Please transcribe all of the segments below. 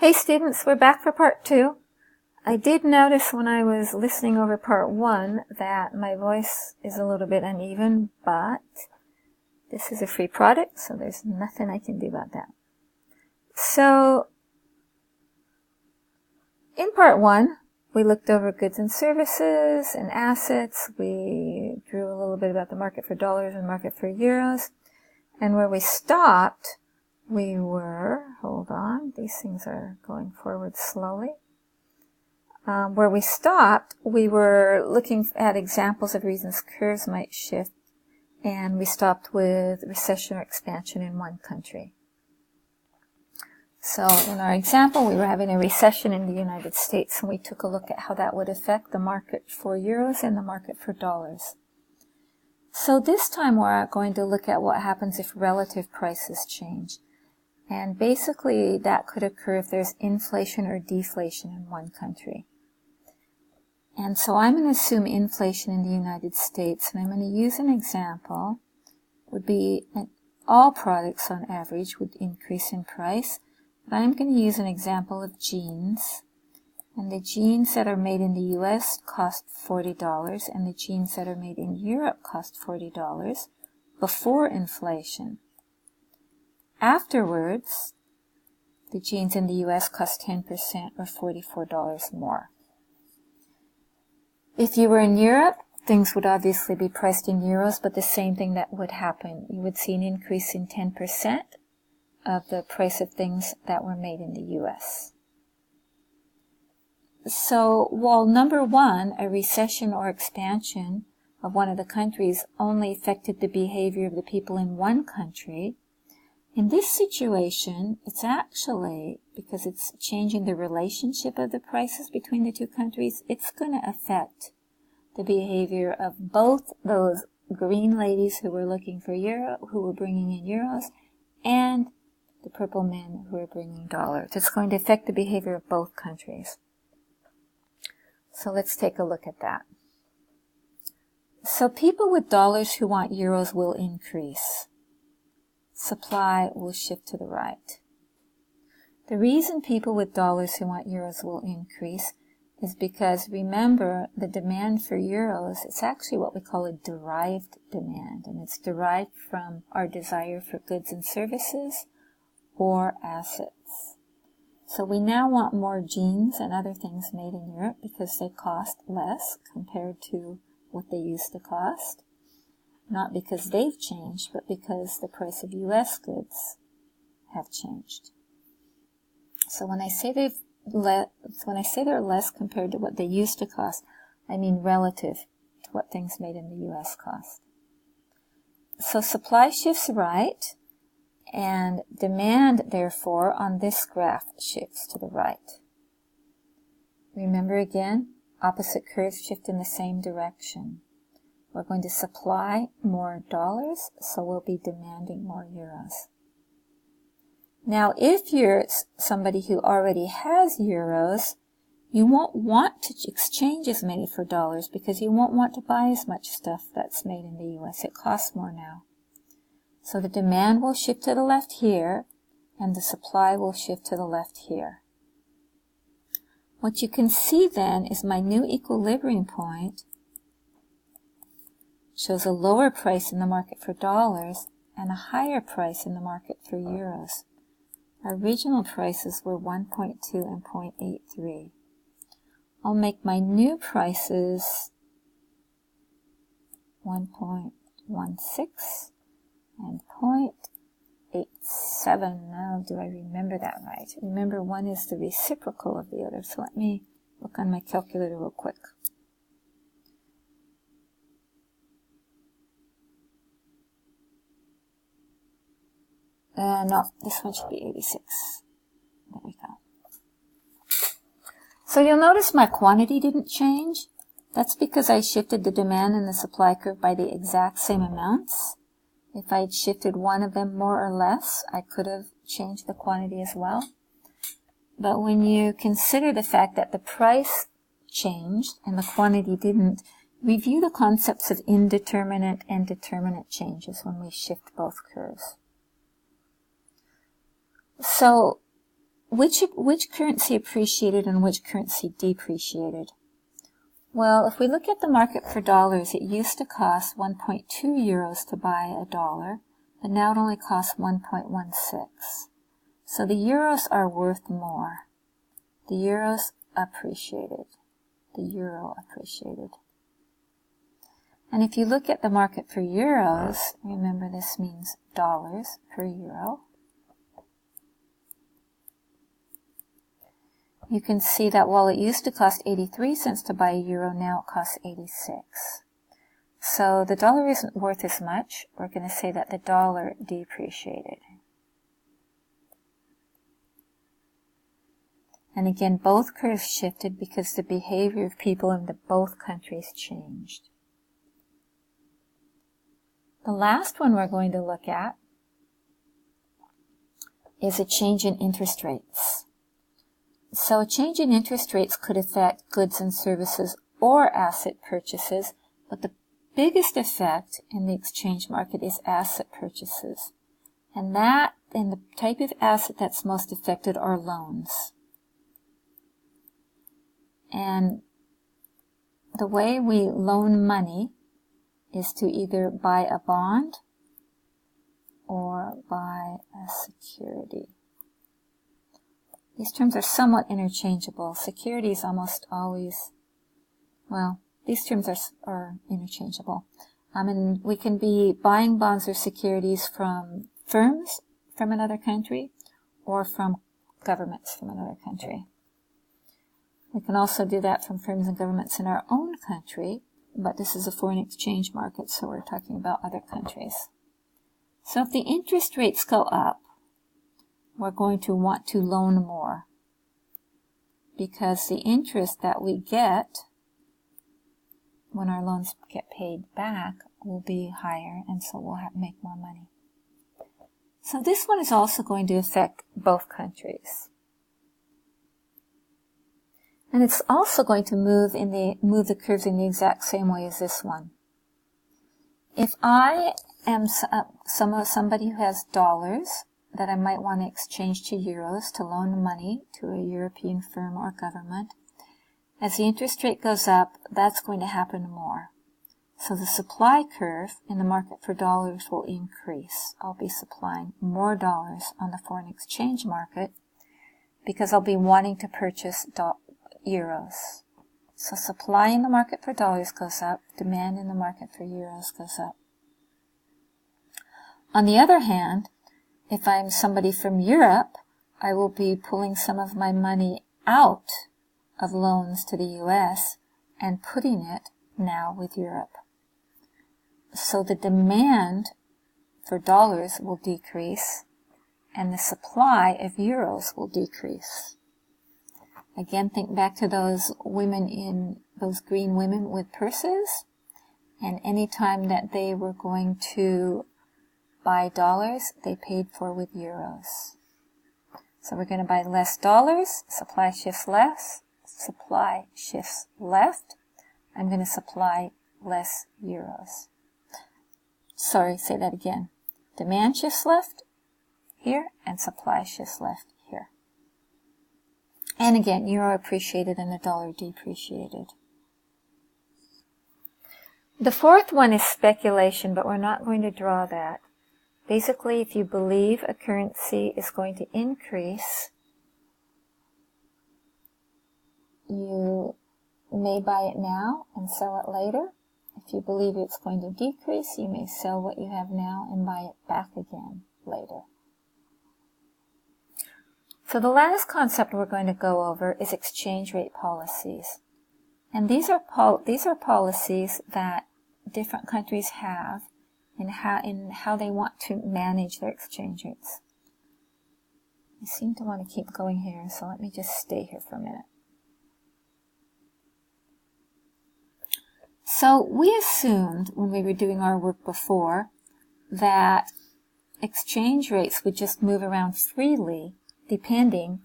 Hey students, we're back for part 2. I did notice when I was listening over part 1 that my voice is a little bit uneven, but this is a free product, so there's nothing I can do about that. So, in part 1, we looked over goods and services and assets. We drew a little bit about the market for dollars and market for euros. And where we stopped, we were, hold on, these things are going forward slowly. Where we stopped, we were looking at examples of reasons curves might shift, and we stopped with recession or expansion in one country. So in our example, we were having a recession in the United States, and we took a look at how that would affect the market for euros and the market for dollars. So this time we're going to look at what happens if relative prices change. And basically that could occur if there's inflation or deflation in one country. And so I'm going to assume inflation in the United States, and I'm going to use an example. Would be all products on average would increase in price. But I'm going to use an example of jeans. And the jeans that are made in the US cost $40, and the jeans that are made in Europe cost $40 before inflation. Afterwards, the jeans in the US cost 10% or $44 more. If you were in Europe, things would obviously be priced in euros, but the same thing that would happen. You would see an increase in 10% of the price of things that were made in the US. So, while number one, a recession or expansion of one of the countries only affected the behavior of the people in one country, in this situation, it's actually, because it's changing the relationship of the prices between the two countries, it's going to affect the behavior of both those green ladies who were looking for who were bringing in euros, and the purple men who are bringing dollars. It's going to affect the behavior of both countries. So let's take a look at that. So people with dollars who want euros will increase. Supply will shift to the right. The reason people with dollars who want euros will increase is because, remember, the demand for euros, it's actually what we call a derived demand, and it's derived from our desire for goods and services or assets. So we now want more jeans and other things made in Europe because they cost less compared to what they used to cost. Not because they've changed, but because the price of US goods have changed. So when I say they're less compared to what they used to cost, I mean relative to what things made in the US cost. So supply shifts right, and demand, therefore, on this graph shifts to the right. Remember again, opposite curves shift in the same direction. We're going to supply more dollars, so we'll be demanding more euros. Now, if you're somebody who already has euros, you won't want to exchange as many for dollars because you won't want to buy as much stuff that's made in the US. It costs more now. So the demand will shift to the left here, and the supply will shift to the left here. What you can see then is my new equilibrium point shows a lower price in the market for dollars and a higher price in the market for euros. Our original prices were 1.2 and 0.83. I'll make my new prices 1.16 and 0.87. Now, do I remember that right? Remember, one is the reciprocal of the other, so let me look on my calculator real quick. No, this one should be 86. There we go. So you'll notice my quantity didn't change. That's because I shifted the demand and the supply curve by the exact same amounts. If I'd shifted one of them more or less, I could have changed the quantity as well. But when you consider the fact that the price changed and the quantity didn't, review the concepts of indeterminate and determinate changes when we shift both curves. So which currency appreciated and which currency depreciated? Well, if we look at the market for dollars, it used to cost 1.2 euros to buy a dollar, but now it only costs 1.16. So the euros are worth more. The euros appreciated. The euro appreciated. And if you look at the market for euros, remember this means dollars per euro, you can see that while it used to cost 83 cents to buy a euro, now it costs 86. So the dollar isn't worth as much. We're going to say that the dollar depreciated. And again, both curves shifted because the behavior of people in both countries changed. The last one we're going to look at is a change in interest rates. So a change in interest rates could affect goods and services or asset purchases, but the biggest effect in the exchange market is asset purchases. And the type of asset that's most affected are loans. And the way we loan money is to either buy a bond or buy a security. These terms are somewhat interchangeable. Security is almost always, well, these terms are interchangeable. And we can be buying bonds or securities from firms from another country or from governments from another country. We can also do that from firms and governments in our own country, but this is a foreign exchange market, so we're talking about other countries. So if the interest rates go up, we're going to want to loan more because the interest that we get when our loans get paid back will be higher, and so we'll have to make more money. So this one is also going to affect both countries. And it's also going to move the curves in the exact same way as this one. If I am somebody who has dollars that I might want to exchange to euros to loan money to a European firm or government, as the interest rate goes up, that's going to happen more. So the supply curve in the market for dollars will increase. I'll be supplying more dollars on the foreign exchange market because I'll be wanting to purchase euros. So supply in the market for dollars goes up, demand in the market for euros goes up. On the other hand, if I'm somebody from Europe, I will be pulling some of my money out of loans to the US and putting it now with Europe. So the demand for dollars will decrease and the supply of euros will decrease. Again, think back to those green women with purses, and any time that they were going to buy dollars, they paid for with euros. So we're going to buy less dollars, supply shifts less, supply shifts left. I'm going to supply less euros. Sorry, say that again. Demand shifts left here, and supply shifts left here. And again, euro appreciated and the dollar depreciated. The fourth one is speculation, but we're not going to draw that. Basically, if you believe a currency is going to increase, you may buy it now and sell it later. If you believe it's going to decrease, you may sell what you have now and buy it back again later. So the last concept we're going to go over is exchange rate policies. And these are policies that different countries have in how they want to manage their exchange rates. I seem to want to keep going here, so let me just stay here for a minute. So we assumed when we were doing our work before that exchange rates would just move around freely depending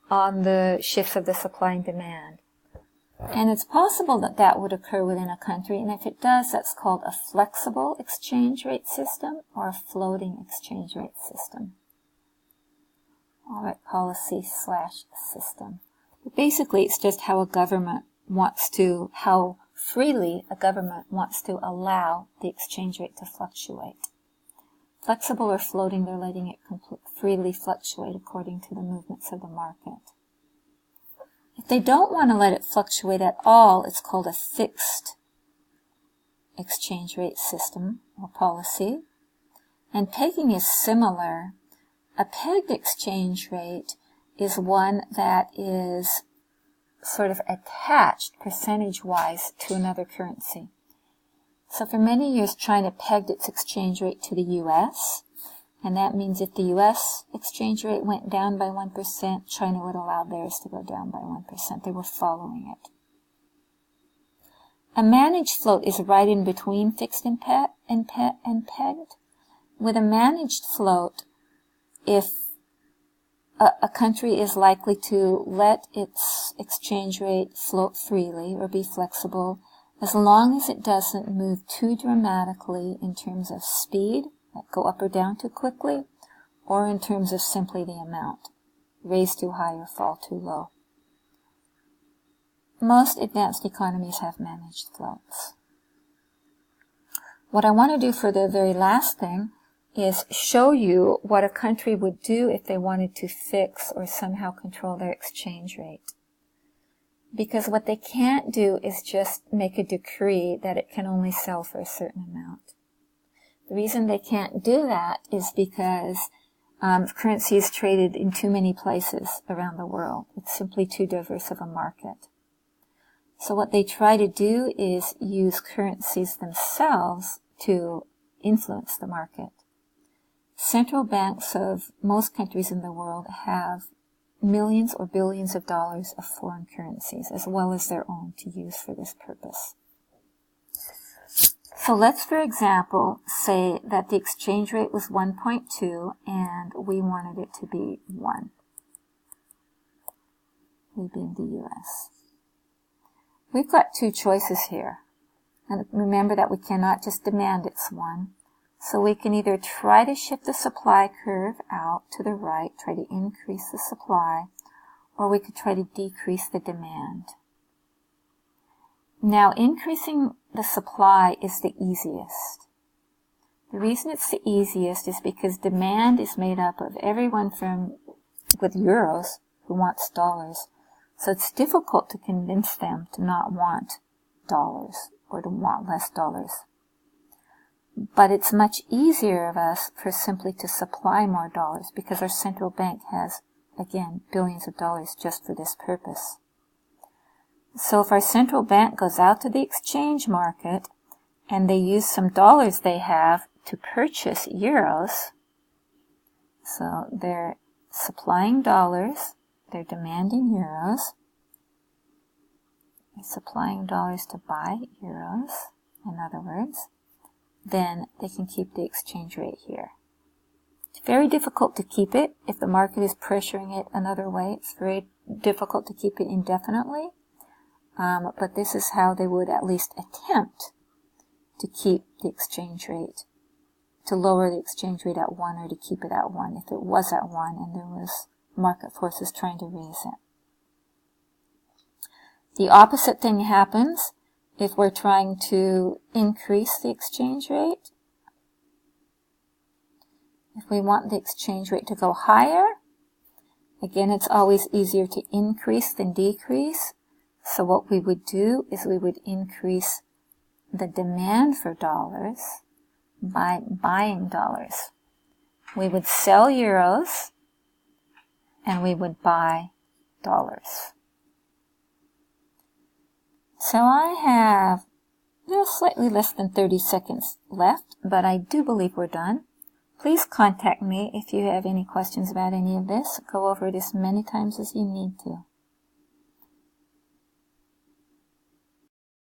on the shifts of the supply and demand. And it's possible that that would occur within a country, and if it does, that's called a flexible exchange rate system or a floating exchange rate system. All right, policy/system. But basically, it's just how a government wants to, how freely a government wants to allow the exchange rate to fluctuate. Flexible or floating, they're letting it freely fluctuate according to the movements of the market. If they don't want to let it fluctuate at all, it's called a fixed exchange rate system or policy. And pegging is similar. A pegged exchange rate is one that is sort of attached percentage-wise to another currency. So for many years, China pegged its exchange rate to the U.S., and that means if the U.S. exchange rate went down by 1%, China would allow theirs to go down by 1%. They were following it. A managed float is right in between fixed and pegged. With a managed float, if a country is likely to let its exchange rate float freely or be flexible, as long as it doesn't move too dramatically in terms of speed, like go up or down too quickly, or in terms of simply the amount, raise too high or fall too low. Most advanced economies have managed floats. What I want to do for the very last thing is show you what a country would do if they wanted to fix or somehow control their exchange rate. Because what they can't do is just make a decree that it can only sell for a certain amount. The reason they can't do that is because currency is traded in too many places around the world. It's simply too diverse of a market. So what they try to do is use currencies themselves to influence the market. Central banks of most countries in the world have millions or billions of dollars of foreign currencies, as well as their own, to use for this purpose. So let's, for example, say that the exchange rate was 1.2 and we wanted it to be 1. We being the U.S. We've got two choices here. And remember that we cannot just demand it's 1. So we can either try to shift the supply curve out to the right, try to increase the supply, or we could try to decrease the demand. Now, increasing the supply is the easiest. The reason it's the easiest is because demand is made up of everyone with euros who wants dollars. So it's difficult to convince them to not want dollars or to want less dollars. But it's much easier of us for simply to supply more dollars because our central bank has, again, billions of dollars just for this purpose. So if our central bank goes out to the exchange market and they use some dollars they have to purchase euros, so they're supplying dollars, they're demanding euros, they're supplying dollars to buy euros, in other words, then they can keep the exchange rate here. It's very difficult to keep it if the market is pressuring it another way. It's very difficult to keep it indefinitely. But this is how they would at least attempt to keep the exchange rate, to lower the exchange rate at 1 or to keep it at 1 if it was at 1 and there was market forces trying to raise it. The opposite thing happens if we're trying to increase the exchange rate. If we want the exchange rate to go higher, again, it's always easier to increase than decrease. So what we would do is we would increase the demand for dollars by buying dollars. We would sell euros and we would buy dollars. So I have slightly less than 30 seconds left, but I do believe we're done. Please contact me if you have any questions about any of this. Go over it as many times as you need to.